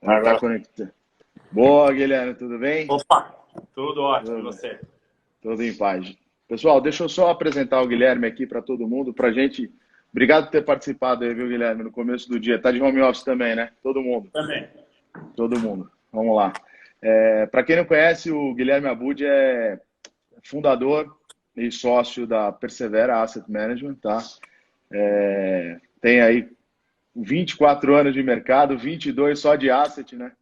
Tá conectado. Boa, Guilherme, tudo bem? Opa, tudo ótimo, e Tudo, você? tudo em paz. Pessoal, deixa eu só apresentar o Guilherme aqui para todo mundo, para gente. Obrigado por ter participado aí, viu, Guilherme, no começo do dia. Tá de home office também, né? Todo mundo. Também. Todo mundo. Vamos lá. Para quem não conhece, o Guilherme Abud é fundador e sócio da Persevera Asset Management, tá? Tem aí 24 anos de mercado, 22 só de asset, né?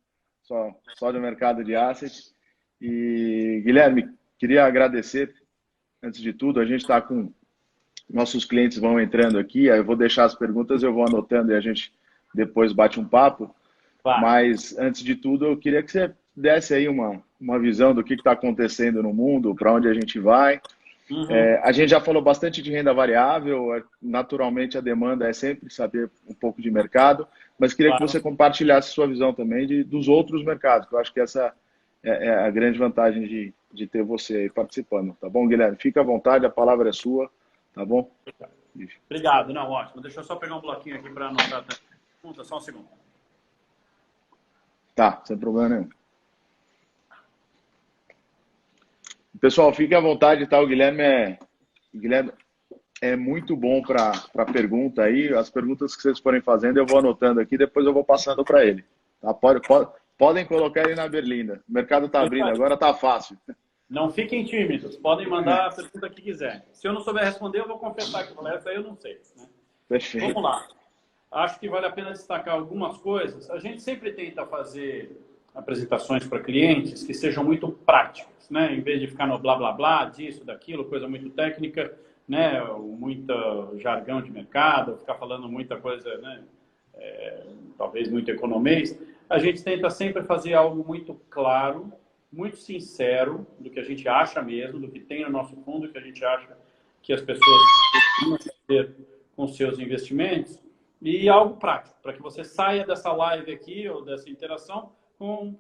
Só do mercado de asset. E, Guilherme, queria agradecer, antes de tudo, a gente está com nossos clientes vão entrando aqui, aí eu vou deixar as perguntas, eu vou anotando e a gente depois bate um papo. Claro. Mas, antes de tudo, eu queria que você desse aí uma visão do que está acontecendo no mundo, para onde a gente vai. Uhum. A gente já falou bastante de renda variável, naturalmente a demanda é sempre saber um pouco de mercado, mas queria que Claro. você compartilhasse sua visão também dos outros mercados, que eu acho que essa é a grande vantagem de ter você aí participando, tá bom, Guilherme? Fica à vontade, a palavra é sua, tá bom? Obrigado, não, ótimo. Deixa eu só pegar um bloquinho aqui para anotar a pergunta, só um segundo. Tá, sem problema nenhum. Pessoal, fique à vontade, tá? Guilherme é muito bom para pergunta aí. As perguntas que vocês forem fazendo, eu vou anotando aqui, depois eu vou passando para ele. Tá? Podem colocar ele na berlinda. O mercado está Isso abrindo, aí. agora está fácil. Não fiquem tímidos, podem mandar a pergunta que quiserem. Se eu não souber responder, eu vou confessar que essa aí eu não sei. Né? Vamos Perfeito. lá. Acho que vale a pena destacar algumas coisas. A gente sempre tenta fazer apresentações para clientes que sejam muito práticas, né? Em vez de ficar no blá blá blá, disso, daquilo, coisa muito técnica, né? Muita jargão de mercado, ficar falando muita coisa, né? Talvez muito economês. A gente tenta sempre fazer algo muito claro, muito sincero do que a gente acha mesmo, do que tem no nosso fundo, do que a gente acha que as pessoas deveriam fazer com seus investimentos e algo prático, para que você saia dessa live aqui ou dessa interação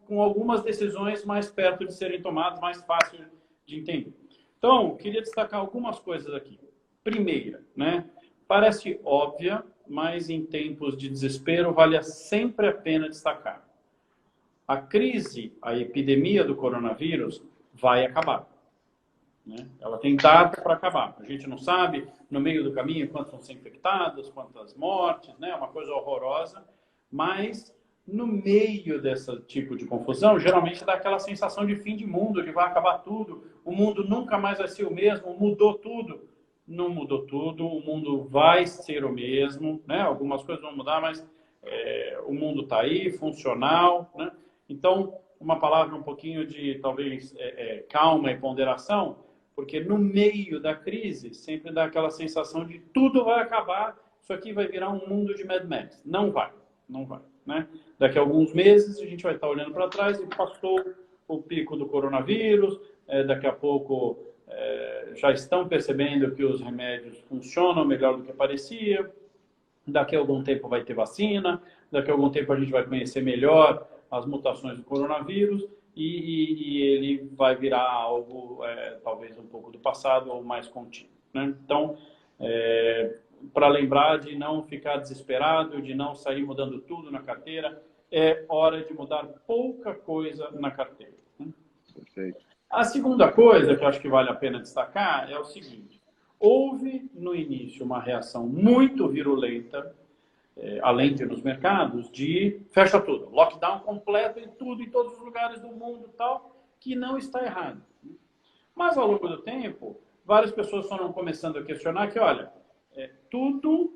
com algumas decisões mais perto de serem tomadas, mais fácil de entender. Então, queria destacar algumas coisas aqui. Primeira, né? Parece óbvia, mas em tempos de desespero vale sempre a pena destacar. A crise, a epidemia do coronavírus vai acabar. Né? Ela tem data para acabar. A gente não sabe, no meio do caminho, quantos vão ser infectados, quantas mortes, né? Uma coisa horrorosa. Mas, no meio desse tipo de confusão, geralmente dá aquela sensação de fim de mundo, de vai acabar tudo, o mundo nunca mais vai ser o mesmo, mudou tudo. Não mudou tudo, o mundo vai ser o mesmo, né? Algumas coisas vão mudar, mas o mundo está aí, funcional, né? Então, uma palavra um pouquinho de, talvez, calma e ponderação, porque no meio da crise sempre dá aquela sensação de tudo vai acabar, isso aqui vai virar um mundo de Mad Max. Não vai, não vai. Né? Daqui a alguns meses a gente vai estar olhando para trás e passou o pico do coronavírus, daqui a pouco já estão percebendo que os remédios funcionam melhor do que parecia, daqui a algum tempo vai ter vacina, daqui a algum tempo a gente vai conhecer melhor as mutações do coronavírus e ele vai virar algo, talvez um pouco do passado ou mais contínuo. Né? Então, para lembrar de não ficar desesperado, de não sair mudando tudo na carteira, é hora de mudar pouca coisa na carteira. Né? Perfeito. A segunda coisa que eu acho que vale a pena destacar é o seguinte: houve no início uma reação muito virulenta, além de nos mercados, de fecha tudo, lockdown completo em tudo, em todos os lugares do mundo, tal, que não está errado. Mas ao longo do tempo, várias pessoas foram começando a questionar que, olha, tudo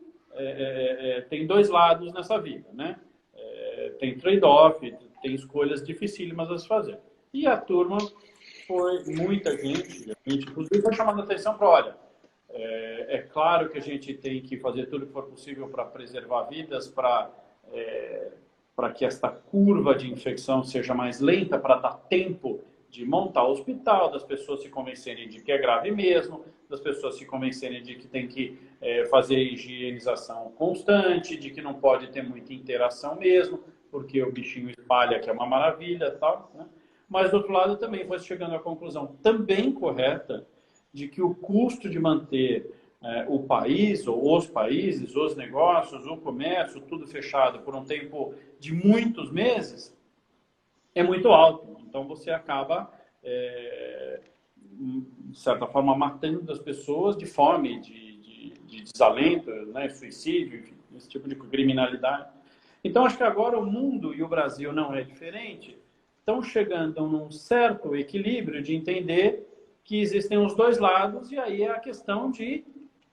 tem dois lados nessa vida, né? Tem trade-off, tem escolhas dificílimas a se fazer. E a turma foi, muita gente, a gente inclusive foi chamando a atenção para, olha, é claro que a gente tem que fazer tudo o que for possível para preservar vidas, para que esta curva de infecção seja mais lenta, para dar tempo de montar o hospital, das pessoas se convencerem de que é grave mesmo, das pessoas se convencerem de que tem que fazer higienização constante, de que não pode ter muita interação mesmo, porque o bichinho espalha, que é uma maravilha, tal, né? Mas, do outro lado, também foi chegando à conclusão também correta de que o custo de manter o país, ou os países, os negócios, o comércio, tudo fechado por um tempo de muitos meses, é muito alto. Então, você acaba, de certa forma, matando as pessoas de fome, de desalento, né, suicídio, enfim, esse tipo de criminalidade. Então, acho que agora o mundo e o Brasil não é diferente, estão chegando num certo equilíbrio de entender que existem os dois lados, e aí é a questão de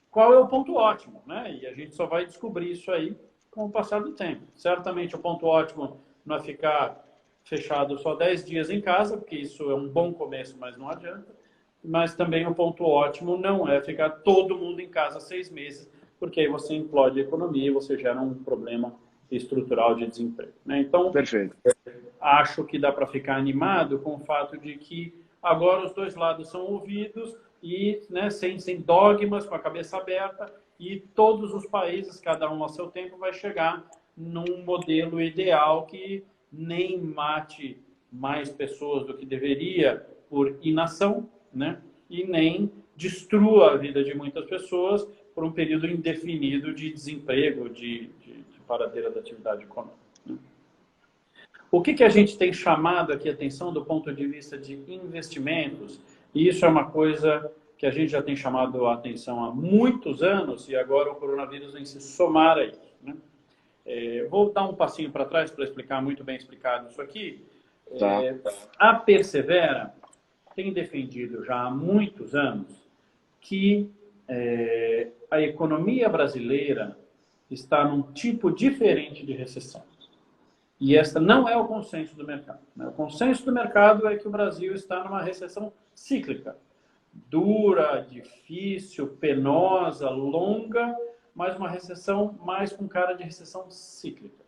qual é o ponto ótimo, né? E a gente só vai descobrir isso aí com o passar do tempo. Certamente o ponto ótimo não é ficar fechado só 10 dias em casa, porque isso é um bom começo, mas não adianta. Mas também o ponto ótimo não é ficar todo mundo em casa 6 meses, porque aí você implode a economia e você gera um problema estrutural de desemprego, né? Então, Perfeito. acho que dá para ficar animado com o fato de que agora os dois lados são ouvidos e, né, sem dogmas, com a cabeça aberta, e todos os países, cada um a seu tempo, vai chegar num modelo ideal que nem mate mais pessoas do que deveria por inação, né, e nem destrua a vida de muitas pessoas por um período indefinido de desemprego, de paradeira da atividade econômica. O que a gente tem chamado aqui a atenção do ponto de vista de investimentos, e isso é uma coisa que a gente já tem chamado a atenção há muitos anos, e agora o coronavírus vem se somar a isso, né? Vou dar um passinho para trás para explicar muito bem explicado isso aqui. Tá. A Persevera tem defendido já há muitos anos que a economia brasileira está num tipo diferente de recessão. E esta não é o consenso do mercado. O consenso do mercado é que o Brasil está numa recessão cíclica. Dura, difícil, penosa, longa, mas uma recessão mais com cara de recessão cíclica.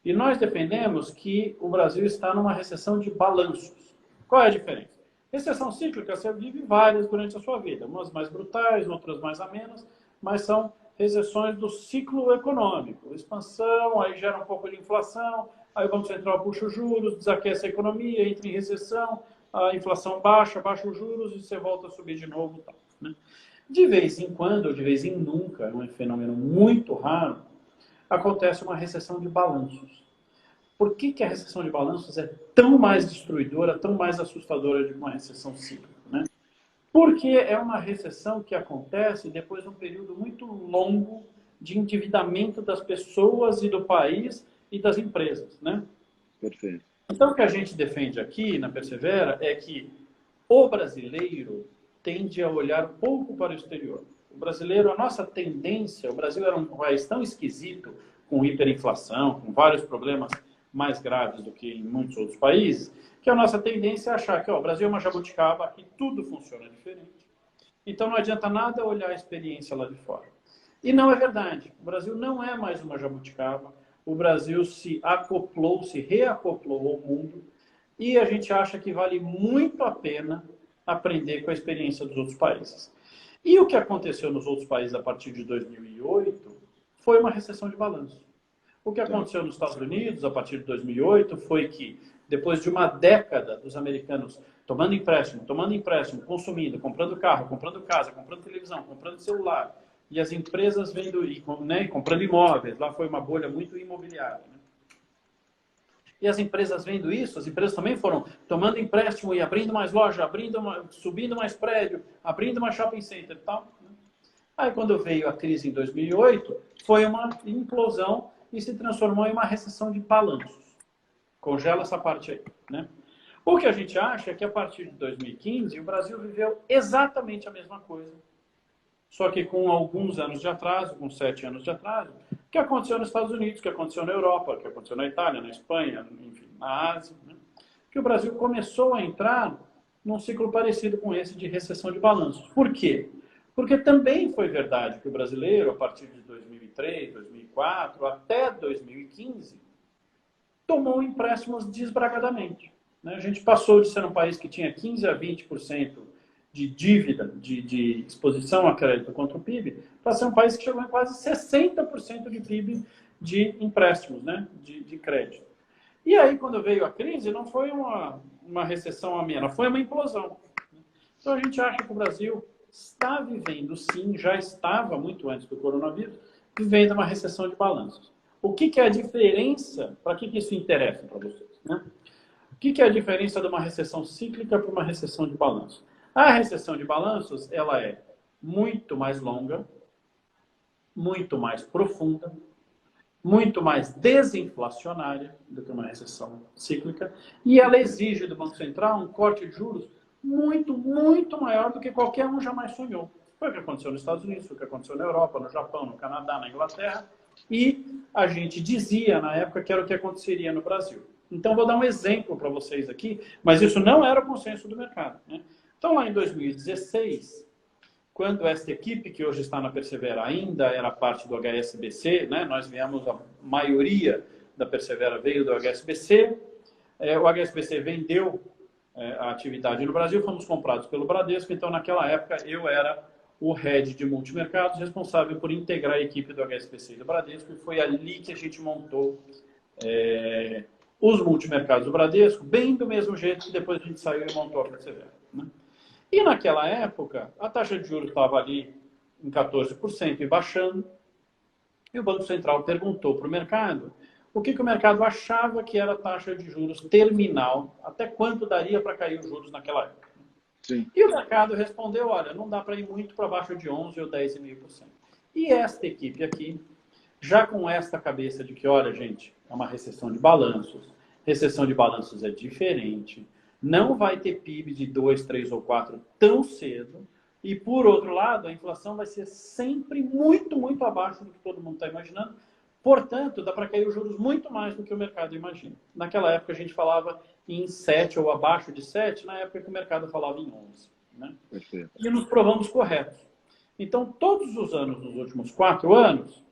E nós defendemos que o Brasil está numa recessão de balanços. Qual é a diferença? Recessão cíclica, você vive várias durante a sua vida. Umas mais brutais, outras mais amenas, mas são recessões do ciclo econômico. Expansão, aí gera um pouco de inflação, aí o Banco Central puxa os juros, desaquece a economia, entra em recessão, a inflação baixa os juros e você volta a subir de novo. Tal, né? De vez em quando, ou de vez em nunca, é um fenômeno muito raro, acontece uma recessão de balanços. Por que a recessão de balanços é tão mais destruidora, tão mais assustadora do que uma recessão cíclica, né? Porque é uma recessão que acontece depois de um período muito longo de endividamento das pessoas e do país e das empresas, né? Perfeito. Então, o que a gente defende aqui na Persevera é que o brasileiro tende a olhar pouco para o exterior. O brasileiro, a nossa tendência, o Brasil era um país tão esquisito, com hiperinflação, com vários problemas mais graves do que em muitos outros países, que a nossa tendência é achar que o Brasil é uma jabuticaba, que tudo funciona diferente. Então não adianta nada olhar a experiência lá de fora. E não é verdade. O Brasil não é mais uma jabuticaba. O Brasil se acoplou, se reacoplou ao mundo, e a gente acha que vale muito a pena aprender com a experiência dos outros países. E o que aconteceu nos outros países a partir de 2008 foi uma recessão de balanço. O que aconteceu nos Estados Unidos a partir de 2008 foi que, depois de uma década dos americanos tomando empréstimo, consumindo, comprando carro, comprando casa, comprando televisão, comprando celular, e as empresas vendo, né, comprando imóveis, lá foi uma bolha muito imobiliária, né? E as empresas vendo isso, as empresas também foram tomando empréstimo e abrindo mais loja, subindo mais prédio, abrindo mais shopping center e tal, né? Aí, quando veio a crise em 2008, foi uma implosão e se transformou em uma recessão de balanços. Congela essa parte aí, né? O que a gente acha é que a partir de 2015 o Brasil viveu exatamente a mesma coisa, só que com alguns anos de atraso, com 7 anos de atraso, que aconteceu nos Estados Unidos, que aconteceu na Europa, que aconteceu na Itália, na Espanha, enfim, na Ásia, né? Que o Brasil começou a entrar num ciclo parecido com esse de recessão de balanços. Por quê? Porque também foi verdade que o brasileiro, a partir de 2003, 2004, até 2015, tomou empréstimos desbragadamente, né? A gente passou de ser um país que tinha 15% a 20% de dívida, de exposição a crédito contra o PIB, para ser um país que chegou em quase 60% de PIB de empréstimos, né? de crédito. E aí, quando veio a crise, não foi uma recessão amena, foi uma implosão. Então, a gente acha que o Brasil está vivendo, sim, já estava muito antes do coronavírus, vivendo uma recessão de balanços. O que é a diferença? Para que isso interessa para vocês, né? O que é a diferença de uma recessão cíclica para uma recessão de balanço? A recessão de balanços, ela é muito mais longa, muito mais profunda, muito mais desinflacionária do que uma recessão cíclica, e ela exige do Banco Central um corte de juros muito, muito maior do que qualquer um jamais sonhou. Foi o que aconteceu nos Estados Unidos, foi o que aconteceu na Europa, no Japão, no Canadá, na Inglaterra, e a gente dizia na época que era o que aconteceria no Brasil. Então, vou dar um exemplo para vocês aqui, mas isso não era o consenso do mercado, né? Então, lá em 2016, quando esta equipe, que hoje está na Persevera, ainda era parte do HSBC, né? Nós viemos, a maioria da Persevera veio do HSBC, o HSBC vendeu a atividade no Brasil, fomos comprados pelo Bradesco, então naquela época eu era o head de multimercados, responsável por integrar a equipe do HSBC e do Bradesco, e foi ali que a gente montou os multimercados do Bradesco, bem do mesmo jeito que depois a gente saiu e montou a Persevera, né? E naquela época, a taxa de juros estava ali em 14% e baixando, e o Banco Central perguntou para o mercado o que o mercado achava que era a taxa de juros terminal, até quanto daria para cair os juros naquela época. Sim. E o mercado respondeu, olha, não dá para ir muito para baixo de 11% ou 10,5%. E esta equipe aqui, já com esta cabeça de que, olha, gente, é uma recessão de balanços é diferente, não vai ter PIB de 2, 3 ou 4 tão cedo, e por outro lado, a inflação vai ser sempre muito, muito abaixo do que todo mundo está imaginando. Portanto, dá para cair os juros muito mais do que o mercado imagina. Naquela época a gente falava em 7 ou abaixo de 7, na época que o mercado falava em 11. Né? E nos provamos corretos. Então, todos os anos, nos últimos 4 anos,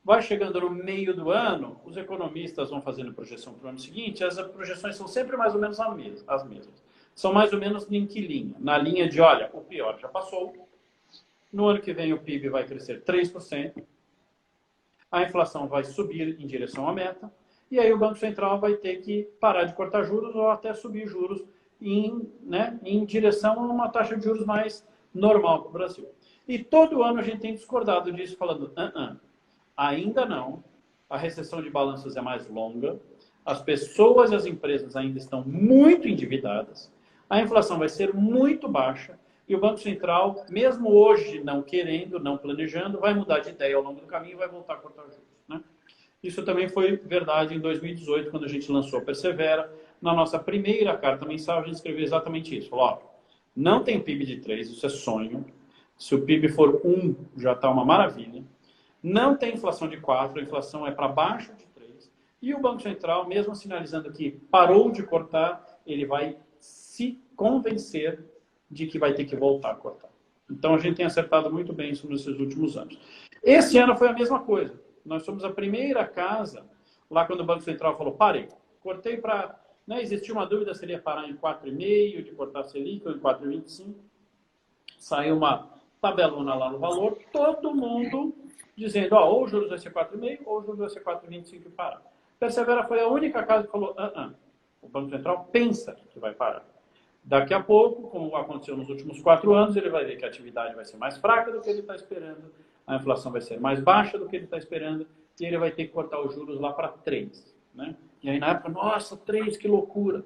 vai chegando no meio do ano, os economistas vão fazendo projeção para o ano seguinte, as projeções são sempre mais ou menos as mesmas. São mais ou menos em que linha? Na linha de, olha, o pior já passou, no ano que vem o PIB vai crescer 3%, a inflação vai subir em direção à meta, e aí o Banco Central vai ter que parar de cortar juros ou até subir juros em direção a uma taxa de juros mais normal para o Brasil. E todo ano a gente tem discordado disso, falando, ainda não, a recessão de balanços é mais longa, as pessoas e as empresas ainda estão muito endividadas, a inflação vai ser muito baixa, e o Banco Central, mesmo hoje não querendo, não planejando, vai mudar de ideia ao longo do caminho e vai voltar a cortar juros. Né? Isso também foi verdade em 2018, quando a gente lançou a Persevera. Na nossa primeira carta mensal, a gente escreveu exatamente isso. Falou, não tem PIB de 3, isso é sonho. Se o PIB for 1, já está uma maravilha. Não tem inflação de 4, a inflação é para baixo de 3. E o Banco Central, mesmo sinalizando que parou de cortar, ele vai se convencer de que vai ter que voltar a cortar. Então, a gente tem acertado muito bem isso nesses últimos anos. Esse ano foi a mesma coisa. Nós somos a primeira casa, lá quando o Banco Central falou, parei, cortei para... existia uma dúvida se ele ia parar em 4,5, de cortar a Selic, ou em 4,25. Saiu uma tabelona lá no valor, todo mundo dizendo, ou o juros vai ser 4,5, ou o juros vai ser 4,25 e parar. Persevera foi a única casa que falou, o Banco Central pensa que vai parar. Daqui a pouco, como aconteceu nos últimos 4 anos, ele vai ver que a atividade vai ser mais fraca do que ele está esperando, a inflação vai ser mais baixa do que ele está esperando, e ele vai ter que cortar os juros lá para 3. Né? E aí na época, nossa, 3, que loucura.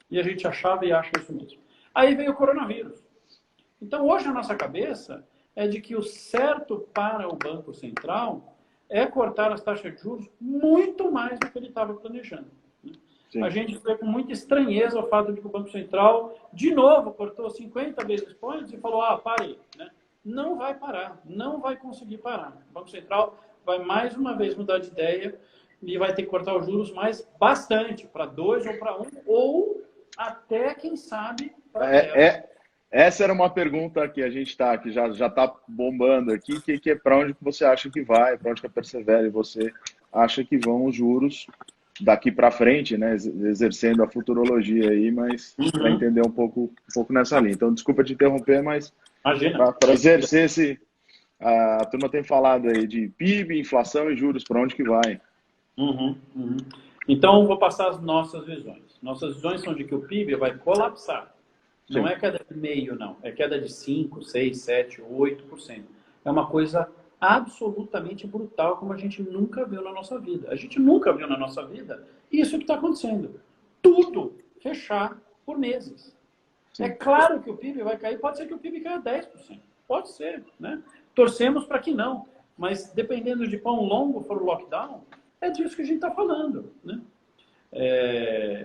E a gente achava e acha isso mesmo. Aí veio o coronavírus. Então hoje a nossa cabeça é de que o certo para o Banco Central é cortar as taxas de juros muito mais do que ele estava planejando. Sim. A gente vê com muita estranheza o fato de que o Banco Central, de novo, cortou 50 basis points e falou, parei. Né? Não vai parar, não vai conseguir parar. O Banco Central vai mais uma vez mudar de ideia e vai ter que cortar os juros mais bastante, para 2 ou para 1, ou até, quem sabe, para 0. Essa era uma pergunta que a gente está, que já está bombando aqui, que é para onde você acha que vai, para onde que a Persevera e você acha que vão os juros daqui para frente, né, exercendo a futurologia aí, mas para entender um pouco nessa linha. Então, desculpa te interromper, mas para exercer a turma tem falado aí de PIB, inflação e juros, para onde que vai? Então, vou passar as nossas visões. Nossas visões são de que o PIB vai colapsar. Não é queda de meio, não. É queda de 5, 6, 7, 8%. É uma coisa absolutamente brutal, como a gente nunca viu na nossa vida. A gente nunca viu na nossa vida isso que está acontecendo. Tudo fechar por meses. Sim. É claro que o PIB vai cair, pode ser que o PIB caia 10%. Pode ser, né? Torcemos para que não. Mas dependendo de quão longo for o lockdown, é disso que a gente está falando, né?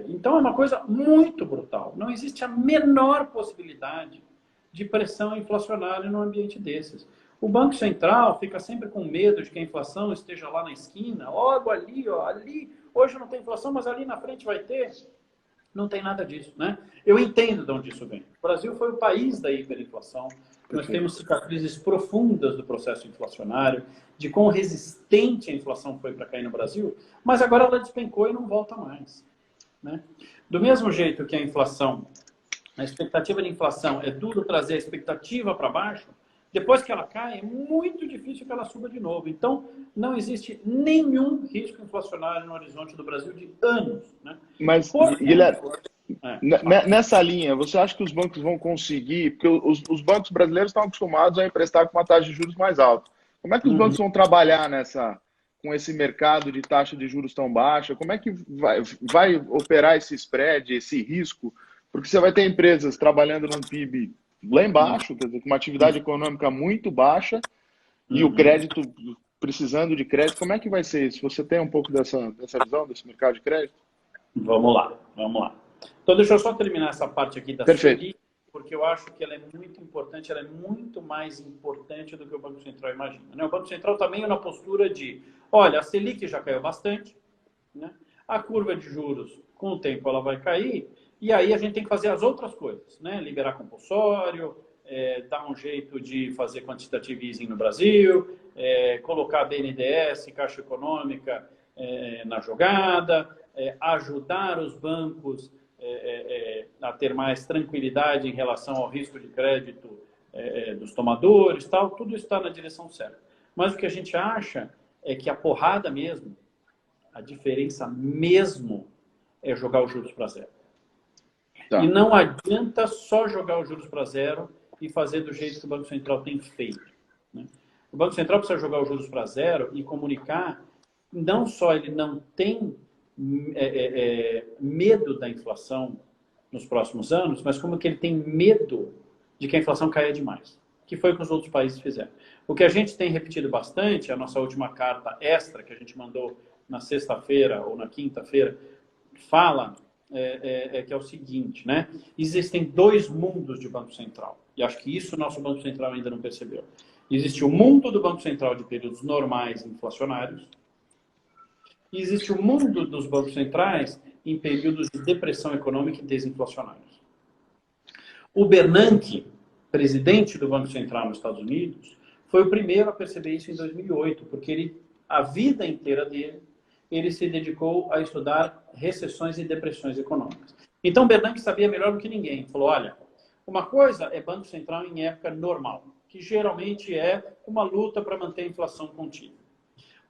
Então é uma coisa muito brutal. Não existe a menor possibilidade de pressão inflacionária num ambiente desses. O Banco Central fica sempre com medo de que a inflação esteja lá na esquina, logo ali, ó, ali. Hoje não tem inflação, mas ali na frente vai ter. Não tem nada disso, né? Eu entendo de onde isso vem. O Brasil foi o país da hiperinflação. Nós temos cicatrizes profundas do processo inflacionário, de quão resistente a inflação foi para cair no Brasil, mas agora ela despencou e não volta mais, né? Do mesmo jeito que a inflação, a expectativa de inflação é duro trazer a expectativa para baixo, depois que ela cai, é muito difícil que ela suba de novo. Então, não existe nenhum risco inflacionário no horizonte do Brasil de anos, né? Mas, Guilherme, nessa linha, você acha que os bancos vão conseguir? Porque os bancos brasileiros estão acostumados a emprestar com uma taxa de juros mais alta. Como é que os bancos vão trabalhar com esse mercado de taxa de juros tão baixa? Como é que vai operar esse spread, esse risco? Porque você vai ter empresas trabalhando num PIB lá embaixo, quer dizer, com uma atividade econômica muito baixa e o crédito, precisando de crédito. Como é que vai ser isso? Você tem um pouco dessa visão desse mercado de crédito? Vamos lá. Então, deixa eu só terminar essa parte aqui da Selic, porque eu acho que ela é muito importante, ela é muito mais importante do que o Banco Central imagina, né? O Banco Central está meio na postura de, olha, a Selic já caiu bastante, né? A curva de juros, com o tempo, ela vai cair, e aí a gente tem que fazer as outras coisas, né? Liberar compulsório, dar um jeito de fazer quantitative easing no Brasil, colocar BNDES, Caixa Econômica, na jogada, ajudar os bancos a ter mais tranquilidade em relação ao risco de crédito dos tomadores, tal. Tudo está na direção certa. Mas o que a gente acha é que a porrada mesmo, a diferença mesmo, é jogar os juros para zero. Tá. E não adianta só jogar os juros para zero e fazer do jeito que o Banco Central tem feito, né? O Banco Central precisa jogar os juros para zero e comunicar, não só ele não tem medo da inflação nos próximos anos, mas como que ele tem medo de que a inflação caia demais, que foi o que os outros países fizeram. O que a gente tem repetido bastante, a nossa última carta extra que a gente mandou na sexta-feira ou na quinta-feira, fala que é o seguinte, né? Existem dois mundos de Banco Central, e acho que isso o nosso Banco Central ainda não percebeu. Existe o mundo do Banco Central de períodos normais inflacionários, e existe o mundo dos bancos centrais em períodos de depressão econômica e desinflacionários. O Bernanke, presidente do Banco Central nos Estados Unidos, foi o primeiro a perceber isso em 2008, porque a vida inteira dele, ele se dedicou a estudar recessões e depressões econômicas. Então, Bernanke sabia melhor do que ninguém. Falou, olha, uma coisa é Banco Central em época normal, que geralmente é uma luta para manter a inflação contida.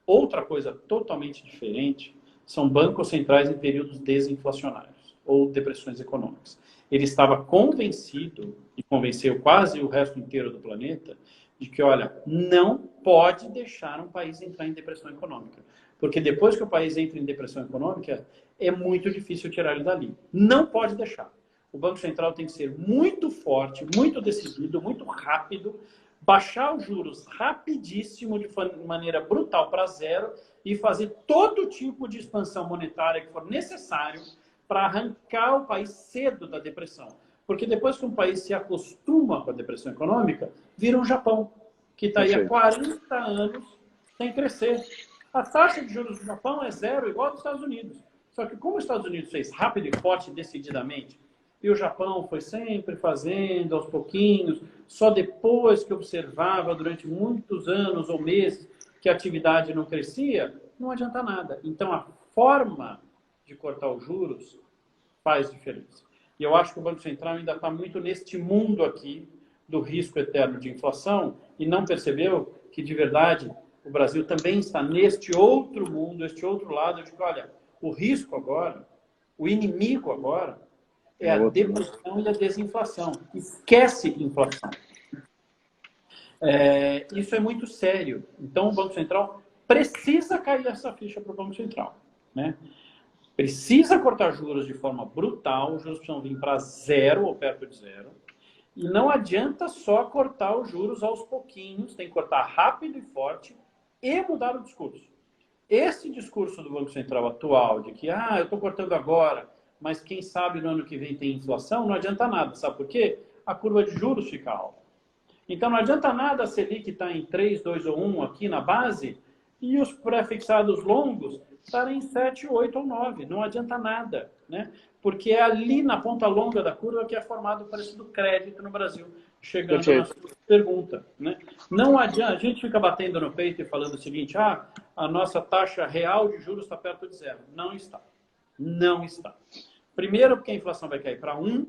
Outra coisa totalmente diferente são bancos centrais em períodos desinflacionários ou depressões econômicas. Ele estava convencido, e convenceu quase o resto inteiro do planeta, de que, olha, não pode deixar um país entrar em depressão econômica. Porque depois que o país entra em depressão econômica, é muito difícil tirar ele dali. Não pode deixar. O Banco Central tem que ser muito forte, muito decidido, muito rápido, baixar os juros rapidíssimo, de maneira brutal para zero, e fazer todo tipo de expansão monetária que for necessário para arrancar o país cedo da depressão. Porque depois que um país se acostuma com a depressão econômica, vira um Japão, que está aí há 40 anos sem crescer. A taxa de juros do Japão é zero, igual aos Estados Unidos. Só que como os Estados Unidos fez rápido e forte decididamente, e o Japão foi sempre fazendo aos pouquinhos, só depois que observava durante muitos anos ou meses que a atividade não crescia, não adianta nada. Então, a forma de cortar os juros faz diferença. E eu acho que o Banco Central ainda está muito neste mundo aqui do risco eterno de inflação e não percebeu que, de verdade, o Brasil também está neste outro mundo, este outro lado de que, olha, o risco agora, o inimigo agora, É a deflação e a desinflação. Esquece inflação. Isso é muito sério. Então, o Banco Central precisa cair essa ficha para o Banco Central, né? Precisa cortar juros de forma brutal, os juros precisam vir para zero ou perto de zero. E não adianta só cortar os juros aos pouquinhos, tem que cortar rápido e forte e mudar o discurso. Esse discurso do Banco Central atual, de que eu estou cortando agora, mas quem sabe no ano que vem tem inflação, não adianta nada. Sabe por quê? A curva de juros fica alta. Então não adianta nada a Selic estar em 3, 2 ou 1 aqui na base e os pré-fixados longos estarem em 7, 8 ou 9. Não adianta nada, né? Porque é ali na ponta longa da curva que é formado o preço do crédito no Brasil. Chegando na sua pergunta, né? Não adianta, a gente fica batendo no peito e falando o seguinte, a nossa taxa real de juros está perto de zero. Não está. Não está. Primeiro porque a inflação vai cair para 1,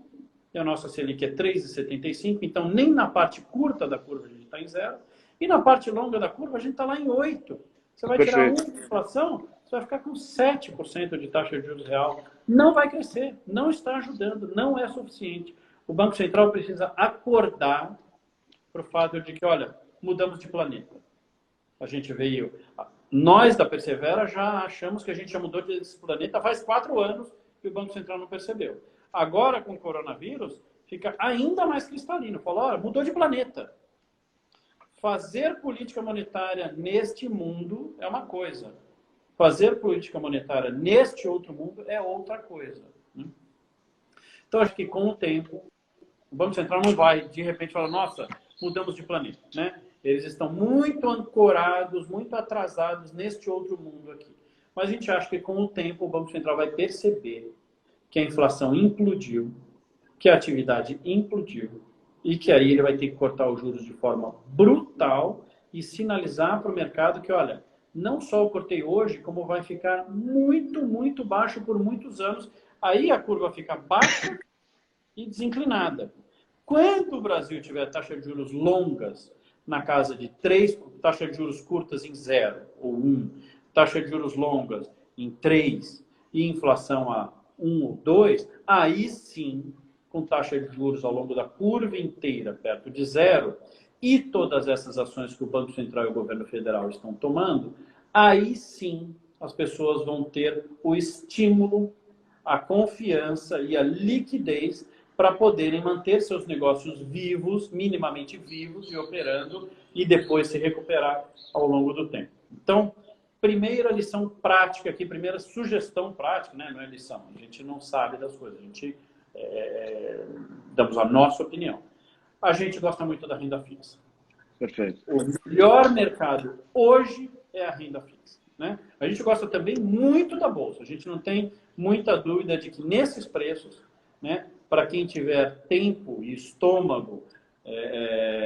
e a nossa Selic é 3,75, então nem na parte curta da curva a gente está em zero, e na parte longa da curva a gente está lá em 8. Você vai tirar 1 de inflação, você vai ficar com 7% de taxa de juros real. Não vai crescer, não está ajudando, não é suficiente. O Banco Central precisa acordar para o fato de que, olha, mudamos de planeta. A gente veio... Nós, da Persevera, já achamos que a gente já mudou desse planeta faz 4 anos e o Banco Central não percebeu. Agora, com o coronavírus, fica ainda mais cristalino. Fala, olha, mudou de planeta. Fazer política monetária neste mundo é uma coisa. Fazer política monetária neste outro mundo é outra coisa. Então, acho que com o tempo, o Banco Central não vai, de repente, falar, nossa, mudamos de planeta, né? Eles estão muito ancorados, muito atrasados neste outro mundo aqui. Mas a gente acha que com o tempo o Banco Central vai perceber que a inflação implodiu, que a atividade implodiu e que aí ele vai ter que cortar os juros de forma brutal e sinalizar para o mercado que, olha, não só eu cortei hoje, como vai ficar muito, muito baixo por muitos anos. Aí a curva fica baixa e desinclinada. Quando o Brasil tiver taxa de juros longas na casa de 3, taxa de juros curtas em 0 ou 1, taxa de juros longas em 3 e inflação a 1 ou 2, aí sim, com taxa de juros ao longo da curva inteira perto de 0 e todas essas ações que o Banco Central e o governo federal estão tomando, aí sim as pessoas vão ter o estímulo, a confiança e a liquidez para poderem manter seus negócios vivos, minimamente vivos e operando, e depois se recuperar ao longo do tempo. Então, primeira lição prática aqui, primeira sugestão prática, né? Não é lição, a gente não sabe das coisas, a gente damos a nossa opinião. A gente gosta muito da renda fixa. Perfeito. O melhor mercado hoje é a renda fixa, né? A gente gosta também muito da Bolsa, a gente não tem muita dúvida de que nesses preços, né, para quem tiver tempo e estômago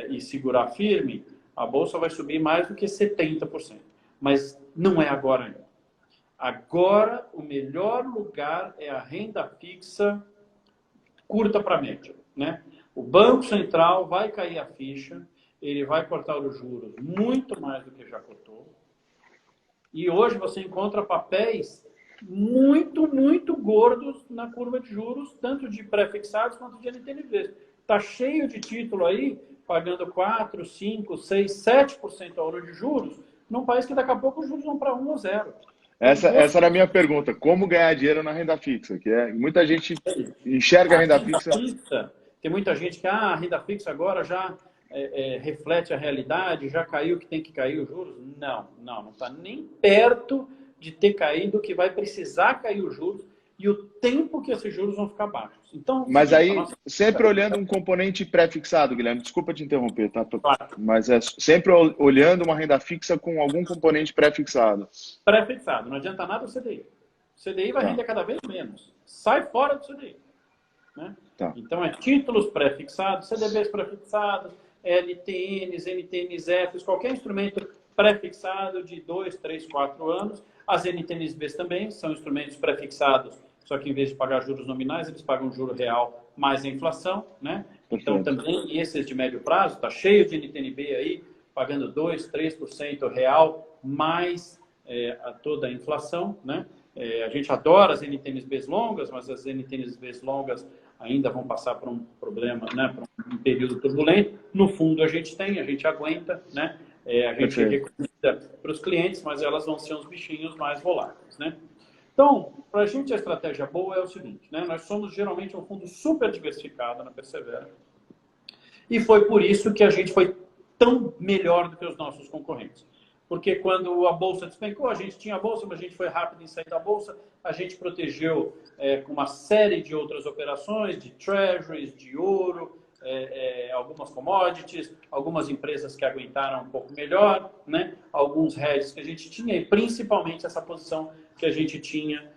e segurar firme, a Bolsa vai subir mais do que 70%. Mas não é agora ainda. Agora, o melhor lugar é a renda fixa curta para média, né? O Banco Central vai cair a ficha, ele vai cortar os juros muito mais do que já cortou. E hoje você encontra papéis muito, muito gordos na curva de juros, tanto de pré-fixados quanto de NTNBs. Está cheio de título aí, pagando 4, 5, 6, 7% ao ano de juros, num país que daqui a pouco os juros vão para 1 ou 0. Essa era a minha pergunta. Como ganhar dinheiro na renda fixa? Muita gente enxerga a renda fixa... Tem muita gente que a renda fixa agora já reflete a realidade, já caiu que tem que cair os juros. Não está nem perto de ter caído, que vai precisar cair os juros e o tempo que esses juros vão ficar baixos. Então, mas aí, sempre olhando um componente pré-fixado, Guilherme, desculpa te interromper, tá? Claro. Mas é sempre olhando uma renda fixa com algum componente pré-fixado. Pré-fixado, não adianta nada o CDI. O CDI vai render cada vez menos. Sai fora do CDI. Né? Tá. Então, títulos pré-fixados, CDBs pré-fixados, LTNs, NTNs-Fs, qualquer instrumento pré-fixado de 2, 3, 4 anos. As NTNs-Bs também são instrumentos pré-fixados, só que em vez de pagar juros nominais, eles pagam juro real mais a inflação, né? Então, também esses de médio prazo, está cheio de NTN-B aí, pagando 2, 3% real mais toda a inflação, né? A gente adora as NTNs-Bs longas, mas as NTNs-Bs longas ainda vão passar por um problema, né, por um período turbulento. No fundo, a gente aguenta, né? A gente recomenda para os clientes, mas elas vão ser uns bichinhos mais voláteis, né? Então, para a gente, a estratégia boa é o seguinte, né? Nós somos geralmente um fundo super diversificado na Persevera. E foi por isso que a gente foi tão melhor do que os nossos concorrentes. Porque quando a Bolsa despencou, a gente tinha a Bolsa, mas a gente foi rápido em sair da Bolsa. A gente protegeu com uma série de outras operações, de treasuries, de ouro, algumas commodities, algumas empresas que aguentaram um pouco melhor, né? Alguns hedges que a gente tinha, e principalmente essa posição que a gente tinha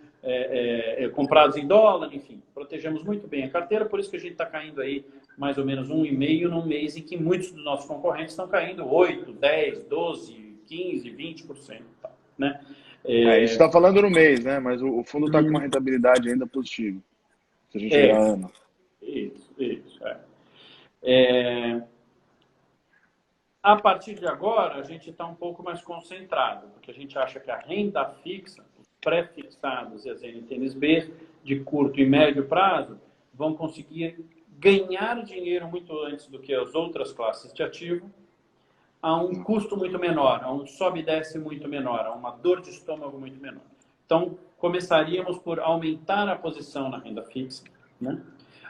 comprados em dólar, enfim. Protegemos muito bem a carteira, por isso que a gente está caindo aí mais ou menos 1,5% num mês em que muitos dos nossos concorrentes estão caindo 8%, 10%, 12%, 15%, 20%. Tá, né? Isso está falando no mês, né? Mas o fundo está com uma rentabilidade ainda positiva. Se a gente olhar ano. Isso. A partir de agora, a gente está um pouco mais concentrado, porque a gente acha que a renda fixa, os pré-fixados e as NTNs-B, de curto e médio prazo, vão conseguir ganhar dinheiro muito antes do que as outras classes de ativo, a um custo muito menor, a um sobe e desce muito menor, a uma dor de estômago muito menor. Então, começaríamos por aumentar a posição na renda fixa, né?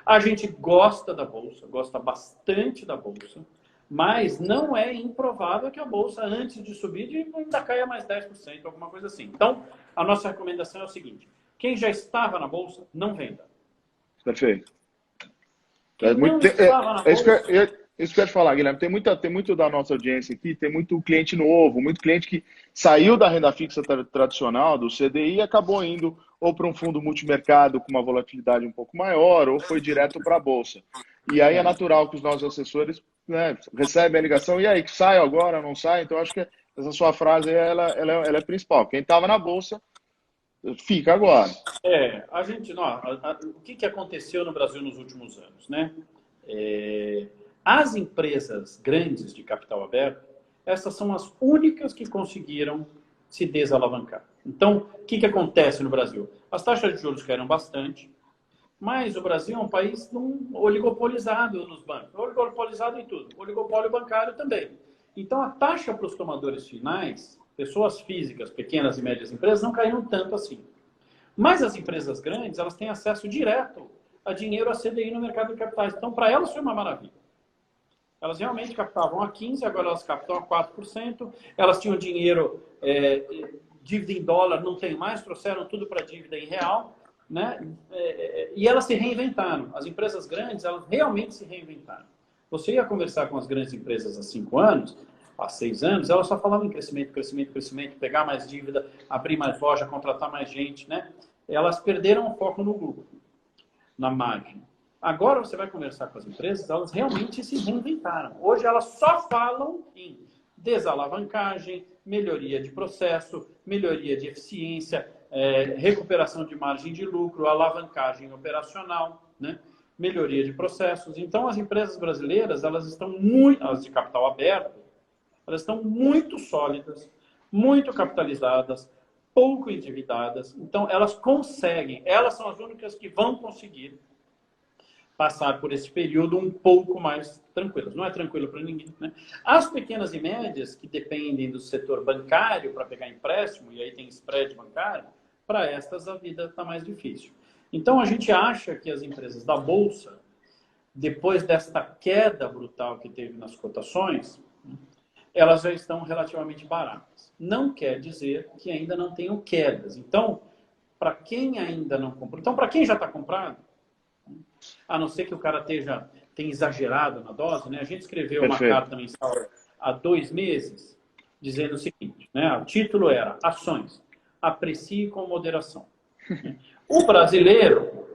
A gente gosta da Bolsa, gosta bastante da Bolsa, mas não é improvável que a Bolsa, antes de subir, ainda caia mais 10%, alguma coisa assim. Então, a nossa recomendação é o seguinte: quem já estava na Bolsa, não venda. Perfeito. Isso que eu ia te falar, Guilherme. Tem muito da nossa audiência aqui, tem muito cliente novo, muito cliente que saiu da renda fixa tradicional, do CDI, e acabou indo ou para um fundo multimercado com uma volatilidade um pouco maior, ou foi direto para a Bolsa. E aí é natural que os nossos assessores, né, recebem a ligação, e aí, que sai agora, não sai? Então, acho que essa sua frase ela é principal. Quem estava na Bolsa, fica agora. A gente, o que aconteceu no Brasil nos últimos anos, né? As empresas grandes de capital aberto, essas são as únicas que conseguiram se desalavancar. Então, o que acontece no Brasil? As taxas de juros caíram bastante, mas o Brasil é um país oligopolizado nos bancos, oligopolizado em tudo, oligopólio bancário também. Então, a taxa para os tomadores finais, pessoas físicas, pequenas e médias empresas, não caíram tanto assim. Mas as empresas grandes, elas têm acesso direto a dinheiro a CDI no mercado de capitais. Então, para elas foi uma maravilha. Elas realmente captavam a 15%, agora elas captam a 4%. Elas tinham dinheiro, dívida em dólar, não tem mais, trouxeram tudo para dívida em real, né? E elas se reinventaram. As empresas grandes, elas realmente se reinventaram. Você ia conversar com as grandes empresas há 5 anos, há 6 anos, elas só falavam em crescimento, pegar mais dívida, abrir mais loja, contratar mais gente, né? Elas perderam o foco no lucro, na margem. Agora você vai conversar com as empresas, elas realmente se reinventaram. Hoje elas só falam em desalavancagem, melhoria de processo, melhoria de eficiência, recuperação de margem de lucro, alavancagem operacional, né? Melhoria de processos. Então, as empresas brasileiras, elas de capital aberto, elas estão muito sólidas, muito capitalizadas, pouco endividadas. Então, elas são as únicas que vão conseguir passar por esse período um pouco mais tranquilas. Não é tranquilo para ninguém, né? As pequenas e médias, que dependem do setor bancário para pegar empréstimo, e aí tem spread bancário, para estas a vida está mais difícil. Então, a gente acha que as empresas da Bolsa, depois desta queda brutal que teve nas cotações, elas já estão relativamente baratas. Não quer dizer que ainda não tenham quedas. Então, para quem ainda não comprou... Então, para quem já está comprado, a não ser que o cara tenha exagerado na dose, né? A gente escreveu uma carta mensal há 2 meses, dizendo o seguinte, né? O título era Ações, aprecie com moderação. O brasileiro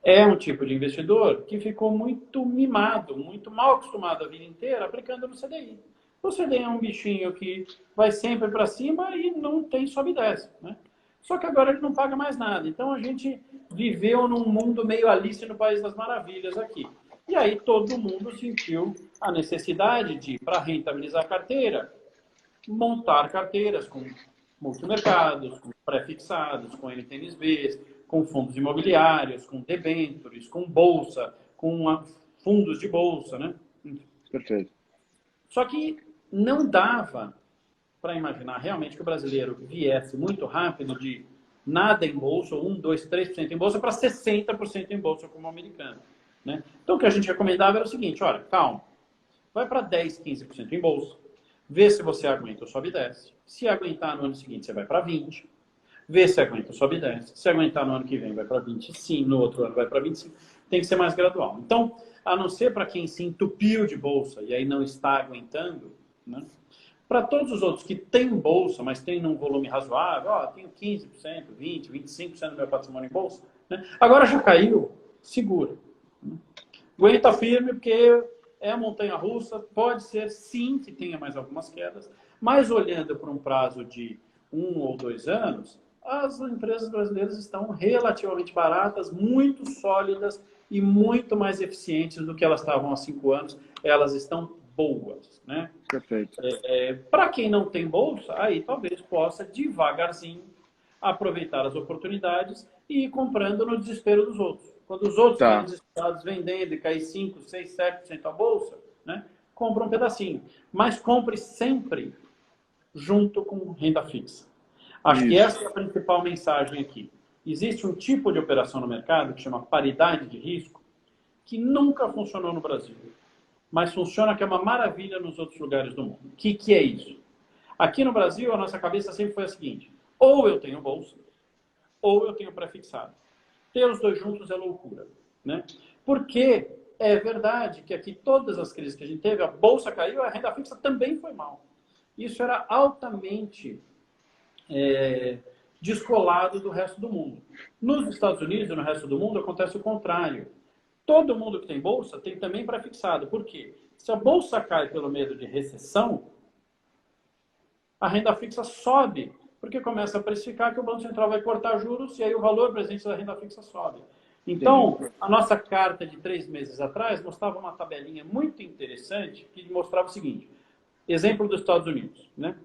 é um tipo de investidor que ficou muito mimado, muito mal acostumado a vida inteira aplicando no CDI. O CDI é um bichinho que vai sempre para cima e não tem sobe e desce, né? Só que agora ele não paga mais nada. Então, a gente viveu num mundo meio Alice no País das Maravilhas aqui. E aí, todo mundo sentiu a necessidade de, para rentabilizar a carteira, montar carteiras com multimercados, com pré-fixados, com NTNs-B, com fundos imobiliários, com debêntures, com bolsa, com fundos de bolsa, né? Perfeito. Só que não dava para imaginar realmente que o brasileiro viesse muito rápido de nada em bolsa, 1, 2, 3% em bolsa, para 60% em bolsa como o americano, né? Então, o que a gente recomendava era o seguinte, olha, calma, vai para 10, 15% em bolsa, vê se você aguenta ou sobe e desce. Se aguentar no ano seguinte, você vai para 20%. Vê se aguenta ou sobe e desce. Se aguentar no ano que vem, vai para 25%, no outro ano vai para 25%. Tem que ser mais gradual. Então, a não ser para quem se entupiu de bolsa e aí não está aguentando, né? Para todos os outros que têm bolsa, mas têm num volume razoável, tenho 15%, 20%, 25% do meu patrimônio em bolsa, né? Agora já caiu, segura. Aguenta firme, porque é a montanha-russa, pode ser sim que tenha mais algumas quedas, mas olhando para um prazo de 1 ou 2 anos, as empresas brasileiras estão relativamente baratas, muito sólidas e muito mais eficientes do que elas estavam há 5 anos. Elas estão boas, né? Perfeito. Para quem não tem bolsa, aí talvez possa devagarzinho aproveitar as oportunidades e ir comprando no desespero dos outros. Quando os outros estão desesperados vendendo e cair 5, 6, 7% a bolsa, né? Compra um pedacinho. Mas compre sempre junto com renda fixa. Acho que essa é a principal mensagem aqui. Existe um tipo de operação no mercado que chama paridade de risco, que nunca funcionou no Brasil, mas funciona que é uma maravilha nos outros lugares do mundo. O que é isso? Aqui no Brasil, a nossa cabeça sempre foi a seguinte: ou eu tenho bolsa, ou eu tenho pré-fixado. Ter os dois juntos é loucura, né? Porque é verdade que aqui todas as crises que a gente teve, a bolsa caiu, a renda fixa também foi mal. Isso era altamente descolado do resto do mundo. Nos Estados Unidos e no resto do mundo acontece o contrário. Todo mundo que tem bolsa tem também pré-fixado. Por quê? Se a bolsa cai pelo medo de recessão, a renda fixa sobe, porque começa a precificar que o Banco Central vai cortar juros e aí o valor presente da renda fixa sobe. Então, a nossa carta de 3 meses atrás mostrava uma tabelinha muito interessante que mostrava o seguinte. Exemplo dos Estados Unidos, né?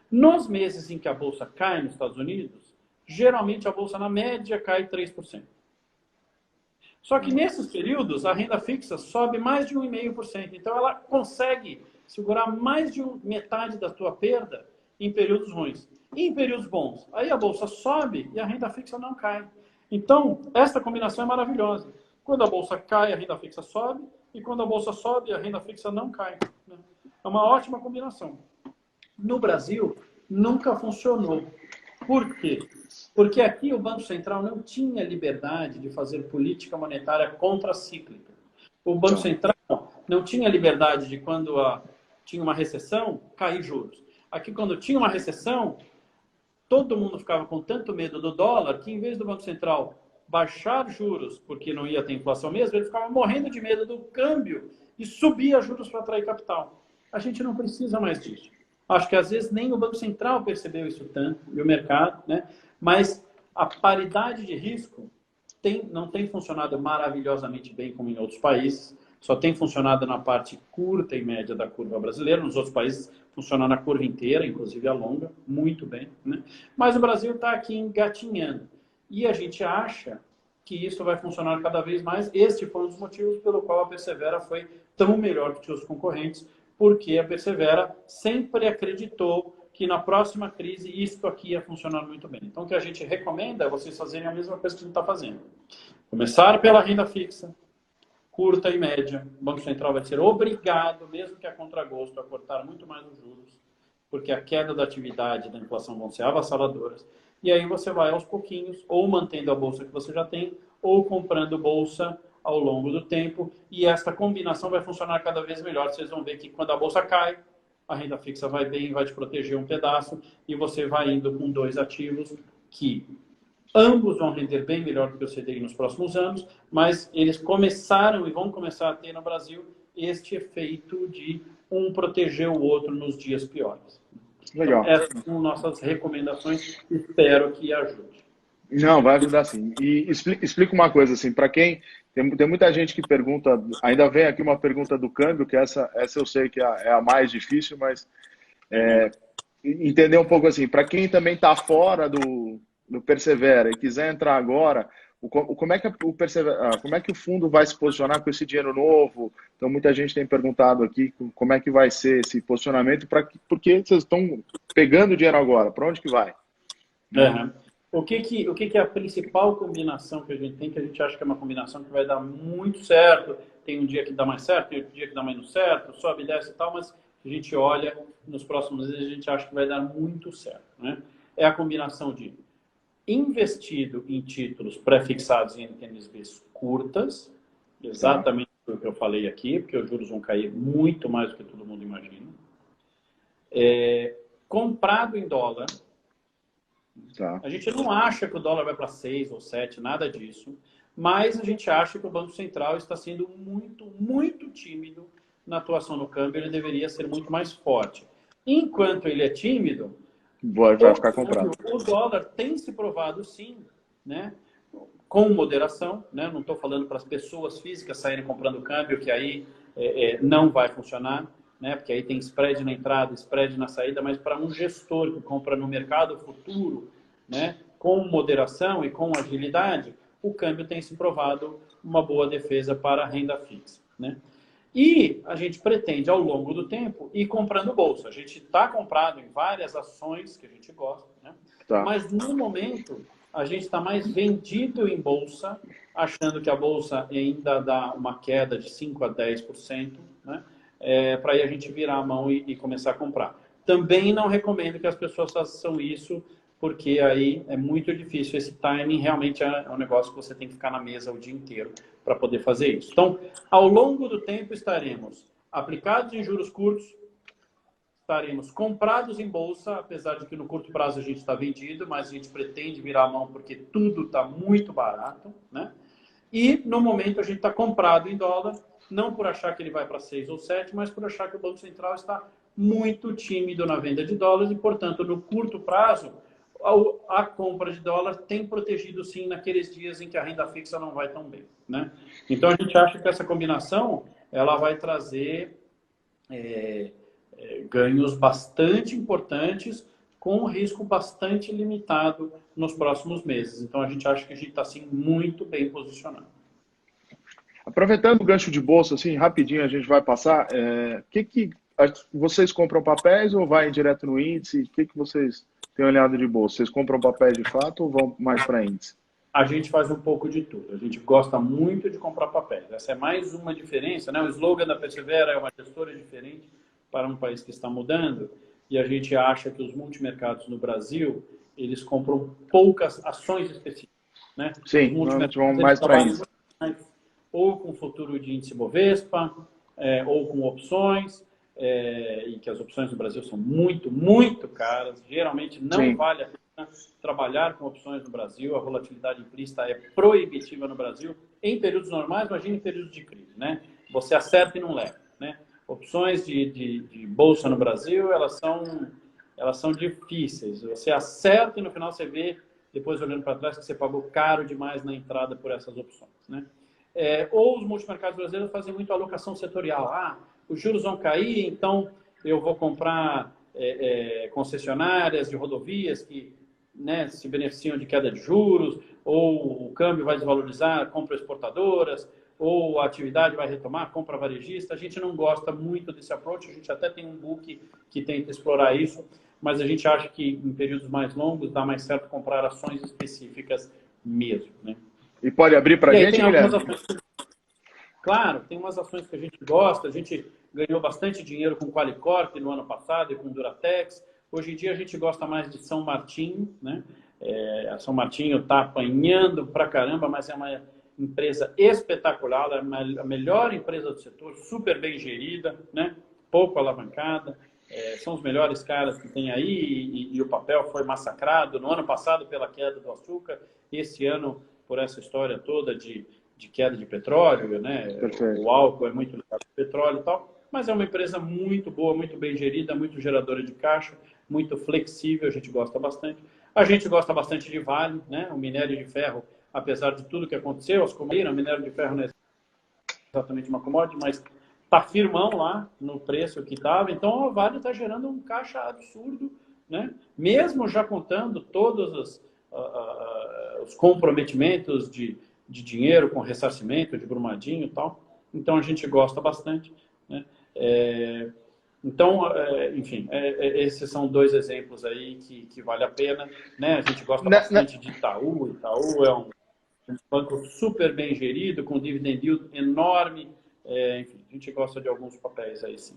Nos meses em que a bolsa cai nos Estados Unidos, geralmente a bolsa na média cai 3%. Só que nesses períodos a renda fixa sobe mais de 1,5%. Então ela consegue segurar mais de metade da tua perda em períodos ruins. E em períodos bons, aí a bolsa sobe e a renda fixa não cai. Então, essa combinação é maravilhosa. Quando a bolsa cai, a renda fixa sobe, e quando a bolsa sobe, a renda fixa não cai, né? É uma ótima combinação. No Brasil, nunca funcionou. Por quê? Porque aqui o Banco Central não tinha liberdade de fazer política monetária contracíclica. O Banco Central não tinha liberdade de, quando tinha uma recessão, cair juros. Aqui, quando tinha uma recessão, todo mundo ficava com tanto medo do dólar que, em vez do Banco Central baixar juros, porque não ia ter inflação mesmo, ele ficava morrendo de medo do câmbio e subia juros para atrair capital. A gente não precisa mais disso. Acho que, às vezes, nem o Banco Central percebeu isso tanto, e o mercado, né? Mas a paridade de risco não tem funcionado maravilhosamente bem como em outros países. Só tem funcionado na parte curta e média da curva brasileira. Nos outros países funciona na curva inteira, inclusive a longa, muito bem, né? Mas o Brasil está aqui engatinhando. E a gente acha que isso vai funcionar cada vez mais. Este foi um dos motivos pelo qual a Persevera foi tão melhor que seus concorrentes, porque a Persevera sempre acreditou que na próxima crise isso aqui ia funcionar muito bem. Então, o que a gente recomenda é vocês fazerem a mesma coisa que a gente está fazendo. Começar pela renda fixa, curta e média. O Banco Central vai ser obrigado, mesmo que a contragosto, a cortar muito mais os juros, porque a queda da atividade e da inflação vão ser avassaladoras. E aí você vai aos pouquinhos, ou mantendo a bolsa que você já tem, ou comprando bolsa ao longo do tempo. E essa combinação vai funcionar cada vez melhor. Vocês vão ver que quando a bolsa cai, a renda fixa vai bem, vai te proteger um pedaço, e você vai indo com 2 ativos que ambos vão render bem melhor do que o CDI nos próximos anos, mas eles começaram e vão começar a ter no Brasil este efeito de um proteger o outro nos dias piores. Legal. Então, essas são nossas recomendações, espero que ajude. Não, vai ajudar sim. E explica uma coisa, assim, para quem... Tem muita gente que pergunta, ainda vem aqui uma pergunta do câmbio, que essa eu sei que é a mais difícil, mas entender um pouco assim, para quem também está fora do Persevera e quiser entrar agora, como é que como é que o fundo vai se posicionar com esse dinheiro novo? Então, muita gente tem perguntado aqui como é que vai ser esse posicionamento, porque vocês estão pegando dinheiro agora, para onde que vai? Uhum. O que é a principal combinação que a gente tem, que a gente acha que é uma combinação que vai dar muito certo? Tem um dia que dá mais certo, tem outro dia que dá menos certo, sobe, desce e tal, mas a gente olha nos próximos meses, a gente acha que vai dar muito certo, né? É a combinação de investido em títulos pré-fixados em NTNBs curtas, exatamente o que eu falei aqui, porque os juros vão cair muito mais do que todo mundo imagina. Comprado em dólar. Tá. A gente não acha que o dólar vai para 6 ou 7, nada disso, mas a gente acha que o Banco Central está sendo muito, muito tímido na atuação no câmbio, ele deveria ser muito mais forte. Enquanto ele é tímido, Vai ficar comprado. o dólar tem se provado sim, né? Com moderação, né? Não estou falando para as pessoas físicas saírem comprando câmbio, que aí não vai funcionar, né? Porque aí tem spread na entrada, spread na saída, mas para um gestor que compra no mercado futuro, né? Com moderação e com agilidade, o câmbio tem se provado uma boa defesa para a renda fixa, né? E a gente pretende, ao longo do tempo, ir comprando bolsa. A gente está comprado em várias ações que a gente gosta, né? Tá. Mas, no momento, a gente está mais vendido em bolsa, achando que a bolsa ainda dá uma queda de 5% a 10%, né? Para aí a gente virar a mão e começar a comprar. Também não recomendo que as pessoas façam isso, porque aí é muito difícil. Esse timing realmente é um negócio que você tem que ficar na mesa o dia inteiro para poder fazer isso. Então, ao longo do tempo, estaremos aplicados em juros curtos, estaremos comprados em bolsa, apesar de que no curto prazo a gente está vendido, mas a gente pretende virar a mão porque tudo está muito barato, né? E, no momento, a gente está comprado em dólar, não por achar que ele vai para 6 ou 7, mas por achar que o Banco Central está muito tímido na venda de dólares e, portanto, no curto prazo, a compra de dólar tem protegido, sim, naqueles dias em que a renda fixa não vai tão bem, né? Então, a gente acha que essa combinação ela vai trazer ganhos bastante importantes com um risco bastante limitado nos próximos meses. Então, a gente acha que a gente está, sim, muito bem posicionado. Aproveitando o gancho de bolsa, assim, rapidinho a gente vai passar. Vocês compram papéis ou vai direto no índice? O que vocês têm olhado de bolsa? Vocês compram papéis de fato ou vão mais para índice? A gente faz um pouco de tudo. A gente gosta muito de comprar papéis. Essa é mais uma diferença, né? O slogan da Persevera é uma gestora diferente para um país que está mudando. E a gente acha que os multimercados no Brasil, eles compram poucas ações específicas, né? Sim, normalmente vão mais para índice. Ou com futuro de índice Bovespa, ou com opções, e que as opções no Brasil são muito, muito caras. Geralmente não Sim. vale a pena trabalhar com opções no Brasil. A volatilidade implícita é proibitiva no Brasil. Em períodos normais, imagine em períodos de crise, né? Você acerta e não leva, né? Opções de bolsa no Brasil, elas são difíceis. Você acerta e no final você vê, depois olhando para trás, que você pagou caro demais na entrada por essas opções, né? Ou os multimercados brasileiros fazem muito alocação setorial. Os juros vão cair, então eu vou comprar concessionárias de rodovias que, né, se beneficiam de queda de juros, ou o câmbio vai desvalorizar, compra exportadoras, ou a atividade vai retomar, compra varejista. A gente não gosta muito desse approach, a gente até tem um book que tenta explorar isso, mas a gente acha que em períodos mais longos dá mais certo comprar ações específicas mesmo, né? E pode abrir para a gente, Guilherme? Claro, tem umas ações que a gente gosta. A gente ganhou bastante dinheiro com Qualicorp no ano passado e com Duratex. Hoje em dia a gente gosta mais de São Martinho, né? A São Martinho está apanhando pra caramba, mas é uma empresa espetacular, é a melhor empresa do setor, super bem gerida, né? Pouco alavancada. São os melhores caras que tem aí e o papel foi massacrado no ano passado pela queda do açúcar, esse ano por essa história toda de queda de petróleo, né? Perfeito. O álcool é muito ligado ao petróleo e tal, mas é uma empresa muito boa, muito bem gerida, muito geradora de caixa, muito flexível, a gente gosta bastante. A gente gosta bastante de Vale, né? O minério de ferro, apesar de tudo que aconteceu, as comidas, o minério de ferro não é exatamente uma commodity, mas está firmão lá no preço que estava, então a Vale está gerando um caixa absurdo, né? Mesmo já contando todas os comprometimentos de dinheiro com ressarcimento, de Brumadinho e tal. Então, a gente gosta bastante, né? Então, enfim, esses são dois exemplos aí que vale a pena, né? A gente gosta bastante de Itaú. Itaú é um banco super bem gerido, com dividend yield enorme. Enfim, a gente gosta de alguns papéis aí, sim.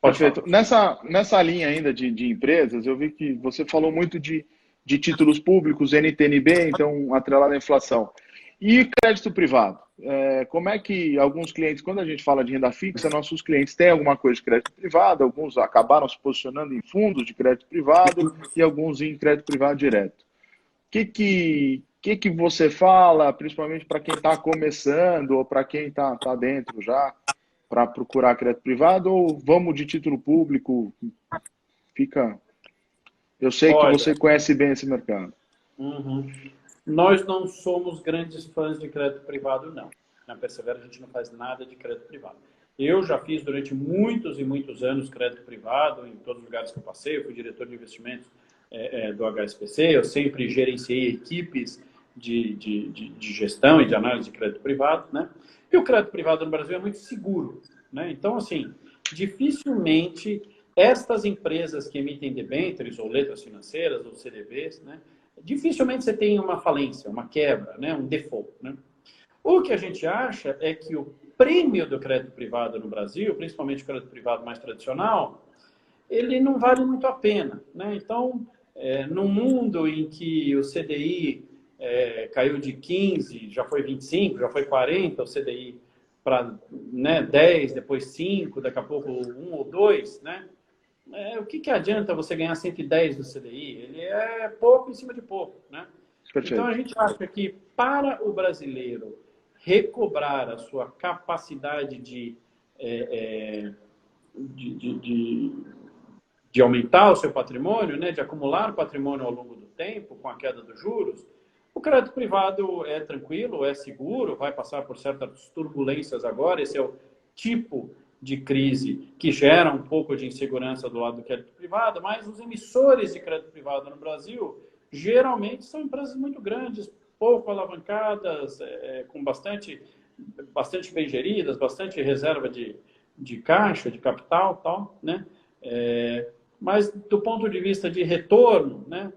Perfeito. Nessa linha ainda de empresas, eu vi que você falou muito de títulos públicos, NTN-B, então atrelado à inflação. E crédito privado? Como é que alguns clientes, quando a gente fala de renda fixa, nossos clientes têm alguma coisa de crédito privado, alguns acabaram se posicionando em fundos de crédito privado e alguns em crédito privado direto. O que você fala, principalmente para quem está começando ou para quem está dentro já, para procurar crédito privado, ou vamos de título público? Eu sei que você conhece bem esse mercado. Nós não somos grandes fãs de crédito privado, não. Na Persevera a gente não faz nada de crédito privado. Eu já fiz durante muitos e muitos anos crédito privado em todos os lugares que eu passei. Eu fui diretor de investimentos do HSBC. Eu sempre gerenciei equipes de gestão e de análise de crédito privado, né? E o crédito privado no Brasil é muito seguro, né? Então, assim, dificilmente estas empresas que emitem debêntures ou letras financeiras ou CDBs, né? Dificilmente você tem uma falência, uma quebra, né? Um default, né? O que a gente acha é que o prêmio do crédito privado no Brasil, principalmente o crédito privado mais tradicional, ele não vale muito a pena, né? Então, num mundo em que o CDI caiu de 15, já foi 25, já foi 40, o CDI para 10, depois 5, daqui a pouco 1 ou 2, né? O que adianta você ganhar 110 do CDI? Ele é pouco em cima de pouco, né? Perfeito. Então, a gente acha que para o brasileiro recobrar a sua capacidade de aumentar o seu patrimônio, né, de acumular patrimônio ao longo do tempo, com a queda dos juros, o crédito privado é tranquilo, é seguro, vai passar por certas turbulências agora. Esse é o tipo de crise que gera um pouco de insegurança do lado do crédito privado, mas os emissores de crédito privado no Brasil geralmente são empresas muito grandes, pouco alavancadas, com bastante bem geridas, bastante reserva de caixa, de capital, tal, né? Mas do ponto de vista de retorno, né?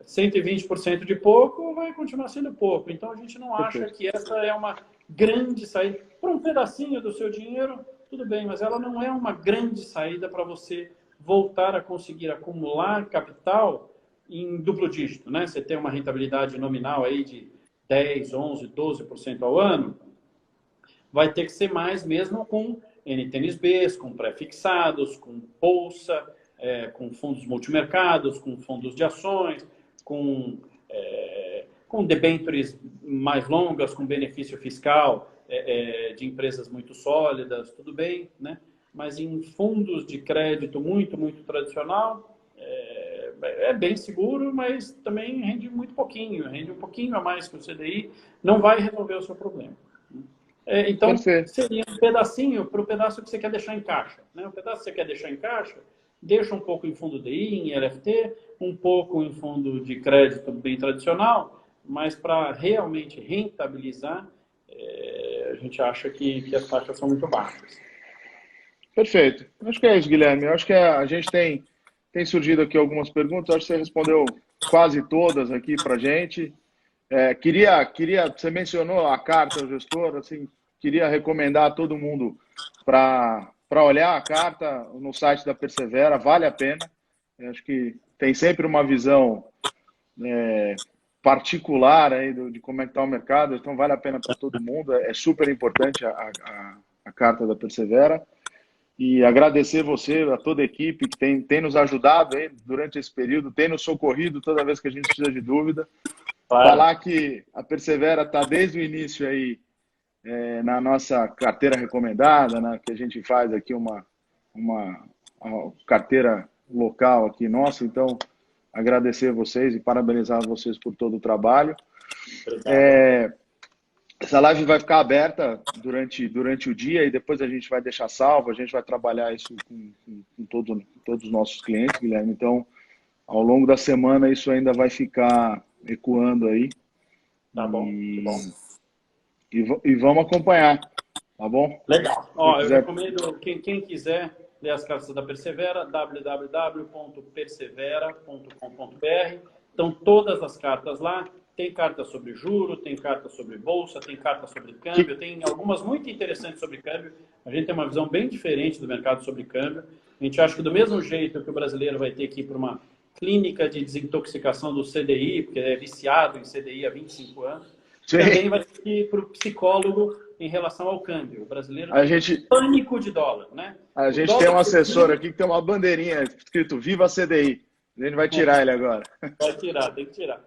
120% de pouco vai continuar sendo pouco. Então a gente não acha que essa é uma grande saída. Para um pedacinho do seu dinheiro, tudo bem, mas ela não é uma grande saída para você voltar a conseguir acumular capital em duplo dígito, né? Você tem uma rentabilidade nominal aí de 10, 11, 12% ao ano, vai ter que ser mais mesmo com NTNBs, com pré-fixados, com bolsa, com fundos multimercados, com fundos de ações, com debêntures mais longas, com benefício fiscal de empresas muito sólidas, tudo bem, né? Mas em fundos de crédito muito, muito tradicional, é bem seguro, mas também rende muito pouquinho, rende um pouquinho a mais que o CDI, não vai resolver o seu problema. Então, seria um pedacinho para o pedaço que você quer deixar em caixa, né? O pedaço que você quer deixar em caixa, deixa um pouco em fundo DI, em LFT, um pouco em fundo de crédito bem tradicional, mas para realmente rentabilizar, a gente acha que as taxas são muito baixas. Perfeito. Acho que é isso, Guilherme. Acho que a gente tem surgido aqui algumas perguntas. Acho que você respondeu quase todas aqui para a gente. Você mencionou a carta ao gestor, assim, queria recomendar a todo mundo para olhar a carta no site da Persevera, vale a pena. Acho que tem sempre uma visão particular aí de como é que está o mercado, então vale a pena para todo mundo. É super importante a carta da Persevera. E agradecer você, a toda a equipe que tem nos ajudado aí durante esse período, tem nos socorrido toda vez que a gente precisa de dúvida. Claro. Falar que a Persevera está desde o início aí na nossa carteira recomendada, né, que a gente faz aqui uma carteira local aqui nossa. Então, agradecer a vocês e parabenizar vocês por todo o trabalho. Essa live vai ficar aberta durante o dia e depois a gente vai deixar salvo, a gente vai trabalhar isso com todos os nossos clientes, Guilherme. Então, ao longo da semana isso ainda vai ficar ecoando aí. Tá bom. E vamos acompanhar, tá bom? Legal. Ó, eu quiser... recomendo, quem quiser ler as cartas da Persevera, www.persevera.com.br. Estão todas as cartas lá. Tem carta sobre juro, tem carta sobre bolsa, tem carta sobre câmbio, tem algumas muito interessantes sobre câmbio. A gente tem uma visão bem diferente do mercado sobre câmbio. A gente acha que do mesmo jeito que o brasileiro vai ter que ir para uma clínica de desintoxicação do CDI, porque é viciado em CDI há 25 anos, Sim. também vai ter que ir para o psicólogo em relação ao câmbio. O brasileiro tem pânico de dólar, né? A gente tem um assessor aqui que tem uma bandeirinha escrito Viva CDI. A gente vai tirar ele agora. Vai tirar, tem que tirar.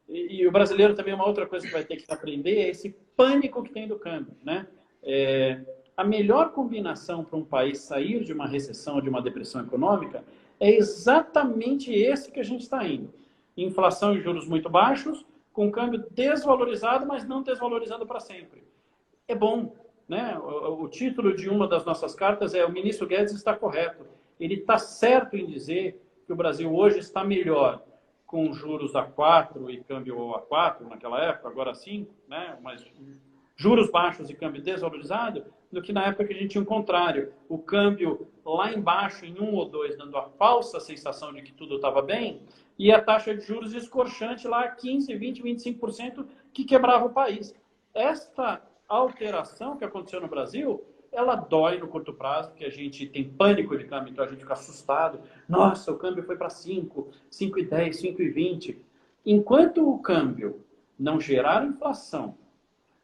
E o brasileiro também, uma outra coisa que vai ter que aprender é esse pânico que tem do câmbio, né? A melhor combinação para um país sair de uma recessão, de uma depressão econômica, é exatamente esse que a gente está indo. Inflação e juros muito baixos, com câmbio desvalorizado, mas não desvalorizando para sempre. É bom, né? O título de uma das nossas cartas é: o ministro Guedes está correto. Ele está certo em dizer que o Brasil hoje está melhor com juros a 4 e câmbio a 4 naquela época, agora 5, né? Mas juros baixos e câmbio desvalorizado, do que na época que a gente tinha o contrário. O câmbio lá embaixo, em 1 ou 2, dando a falsa sensação de que tudo estava bem, e a taxa de juros escorchante lá 15, 20, 25%, que quebrava o país. Esta alteração que aconteceu no Brasil, ela dói no curto prazo, porque a gente tem pânico de câmbio, então a gente fica assustado. Nossa, o câmbio foi para 5, 5,10, 5,20. Enquanto o câmbio não gerar inflação,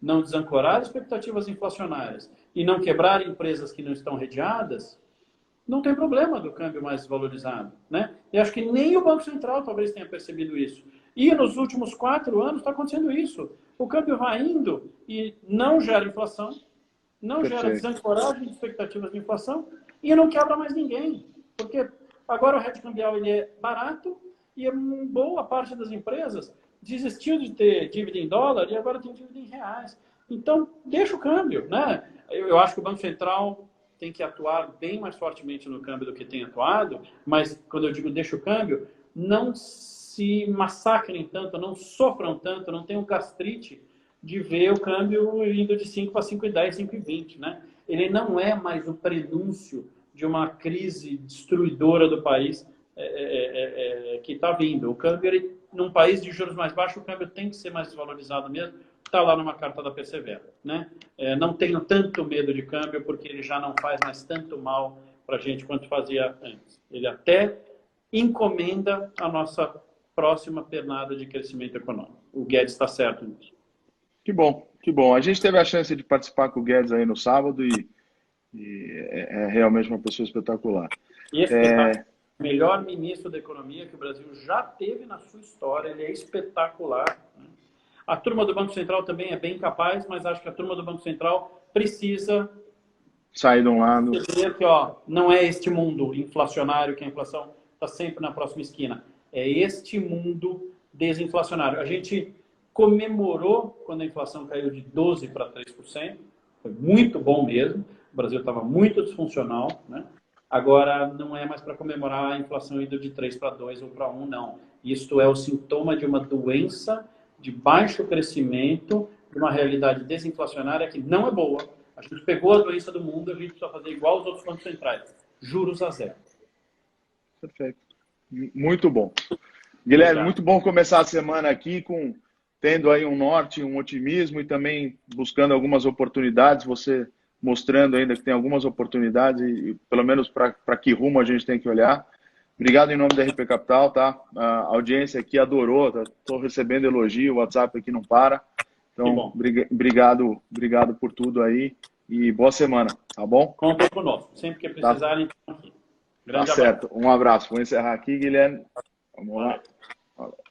não desancorar expectativas inflacionárias e não quebrar empresas que não estão redeadas, não tem problema do câmbio mais valorizado, né? E acho que nem o Banco Central talvez tenha percebido isso. E nos últimos 4 anos está acontecendo isso. O câmbio vai indo e não gera inflação, não gera desancoragem de expectativas de inflação e não quebra mais ninguém. Porque agora o hedge cambial ele é barato e boa parte das empresas desistiu de ter dívida em dólar e agora tem dívida em reais. Então, deixa o câmbio, né? Eu acho que o Banco Central tem que atuar bem mais fortemente no câmbio do que tem atuado, mas quando eu digo deixa o câmbio, não se massacrem tanto, não sofram tanto, não tenham gastrite de ver o câmbio indo de 5 para 5,10, 5,20, né? Ele não é mais o prenúncio de uma crise destruidora do país que está vindo. O câmbio, num país de juros mais baixos, o câmbio tem que ser mais desvalorizado mesmo. Está lá numa carta da Persevera, né? Não tenho tanto medo de câmbio, porque ele já não faz mais tanto mal para a gente quanto fazia antes. Ele até encomenda a nossa próxima pernada de crescimento econômico. O Guedes está certo nisso. Que bom, que bom. A gente teve a chance de participar com o Guedes aí no sábado e é realmente uma pessoa espetacular. E esse é o melhor ministro da economia que o Brasil já teve na sua história. Ele é espetacular, né? A turma do Banco Central também é bem capaz, mas acho que a turma do Banco Central precisa sair de um lado. Dizer que não é este mundo inflacionário, que a inflação está sempre na próxima esquina. É este mundo desinflacionário. A gente comemorou quando a inflação caiu de 12% para 3%. Foi muito bom mesmo. O Brasil estava muito disfuncional, né? Agora, não é mais para comemorar a inflação indo de 3 para 2 ou para 1, não. Isto é o sintoma de uma doença de baixo crescimento, de uma realidade desinflacionária que não é boa. A gente pegou a doença do mundo, a gente precisa fazer igual aos outros bancos centrais. Juros a zero. Perfeito. Muito bom. Guilherme, muito bom começar a semana aqui tendo aí um norte, um otimismo e também buscando algumas oportunidades, você mostrando ainda que tem algumas oportunidades e pelo menos para que rumo a gente tem que olhar. Obrigado em nome da RP Capital, tá? A audiência aqui adorou, estou recebendo elogio, o WhatsApp aqui não para. Então, obrigado por tudo aí e boa semana, tá bom? Contem conosco, sempre que precisarem, estamos aqui. Grande abraço. Certo, um abraço. Vou encerrar aqui, Guilherme. Vamos lá. Valeu.